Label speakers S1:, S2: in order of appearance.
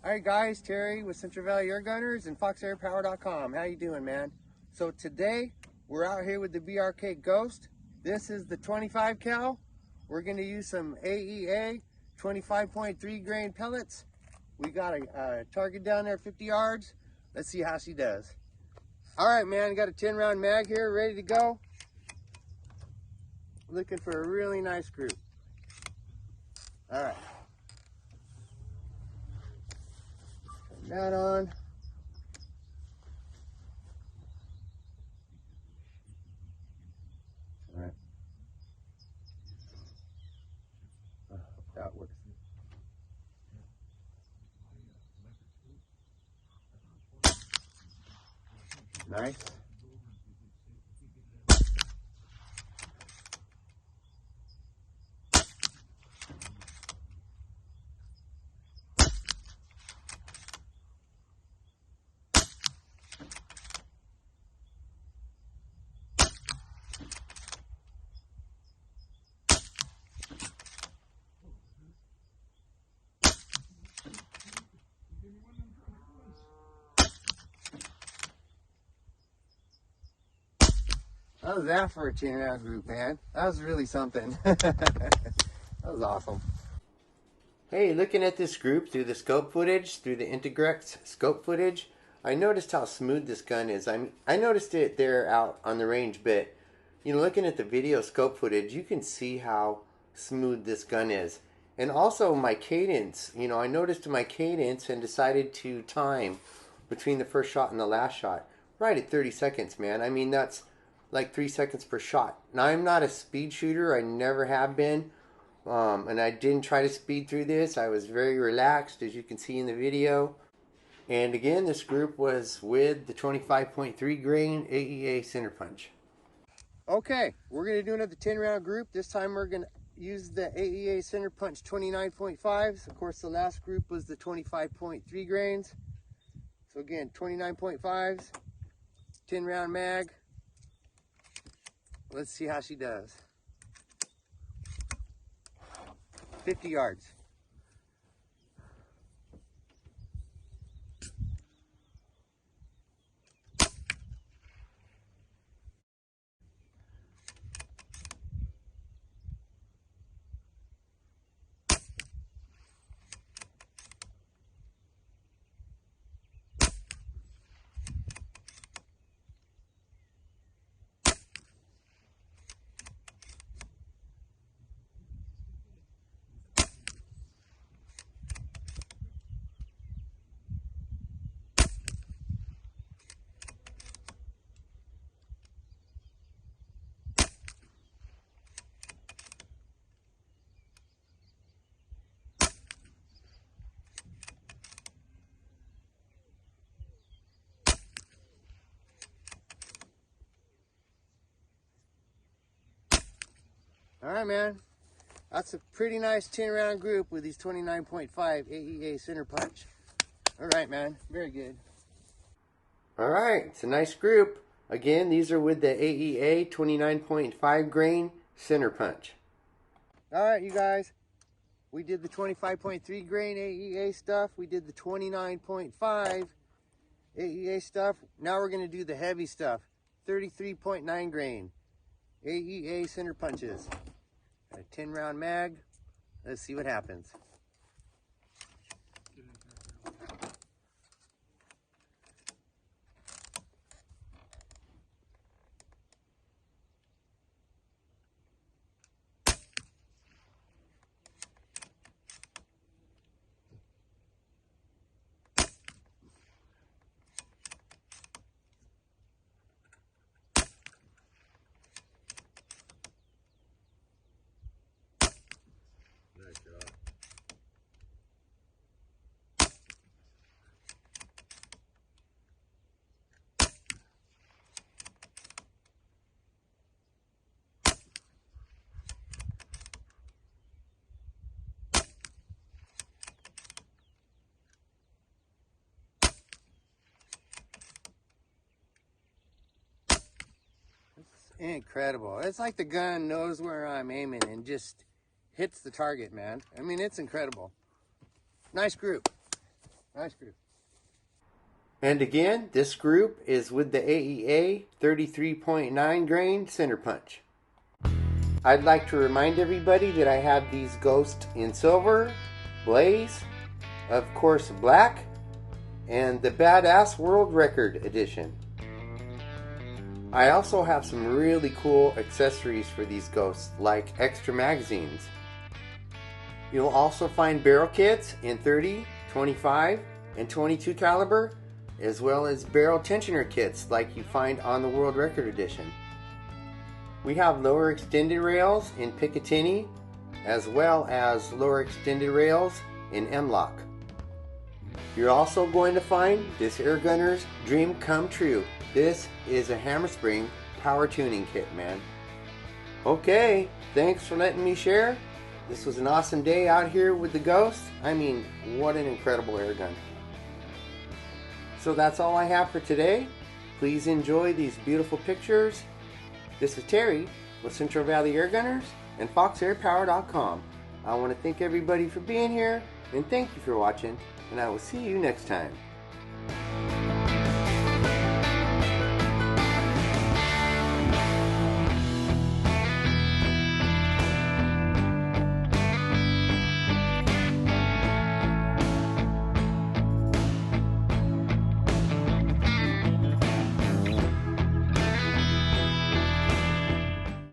S1: Alright guys, Terry with Central Valley Air Gunners and FoxAirPower.com. How you doing, man? So today we're out here with the BRK Ghost. This is the 25 cal. We're going to use some AEA 25.3 grain pellets. We got a target down there 50 yards. Let's see how she does. Alright man, got a 10 round mag here ready to go. Looking for a really nice group. Alright. That on. All right. That works. Nice. How was that for a 10 round group, man? That was really something. That was awesome. Hey, looking at this group through the scope footage, through the Integrex scope footage, I noticed how smooth this gun is. I noticed it there out on the range, but you know, looking at the video scope footage, you can see how smooth this gun is. And also my cadence, you know, I noticed my cadence and decided to time between the first shot and the last shot right at 30 seconds, man. I mean, that's like 3 seconds per shot. Now, I'm not a speed shooter. I never have been. And I didn't try to speed through this. I was very relaxed, as you can see in the video. And again, this group was with the 25.3 grain AEA center punch. Okay, we're going to do another 10 round group. This time we're going to use the AEA center punch 29.5s. Of course, the last group was the 25.3 grains. So again, 29.5s, 10 round mag. Let's see how she does. 50 yards. All right, man. That's a pretty nice 10 round group with these 29.5 AEA center punch. All right, man. Very good. All right. It's a nice group. Again, these are with the AEA 29.5 grain center punch. All right, you guys. We did the 25.3 grain AEA stuff. We did the 29.5 AEA stuff. Now we're going to do the heavy stuff. 33.9 grain AEA center punches. Got a 10 round mag. Let's see what happens. Nice job. Incredible. It's like the gun knows where I'm aiming and just hits the target, man. I mean, it's incredible. Nice group. Nice group. And again, this group is with the AEA 33.9 grain center punch. I'd like to remind everybody that I have these ghosts in silver, blaze, of course black, and the Badass World Record Edition. I also have some really cool accessories for these ghosts, like extra magazines. You'll also find barrel kits in 30, 25, and 22 caliber, as well as barrel tensioner kits like you find on the World Record Edition. We have lower extended rails in Picatinny, as well as lower extended rails in M-Lock. You're also going to find this air gunner's dream come true. This is a hammer spring power tuning kit, man. Okay, thanks for letting me share. This was an awesome day out here with the Ghost. I mean, what an incredible air gun. So that's all I have for today. Please enjoy these beautiful pictures. This is Terry with Central Valley Air Gunners and FoxAirPower.com. I want to thank everybody for being here, and thank you for watching, and I will see you next time.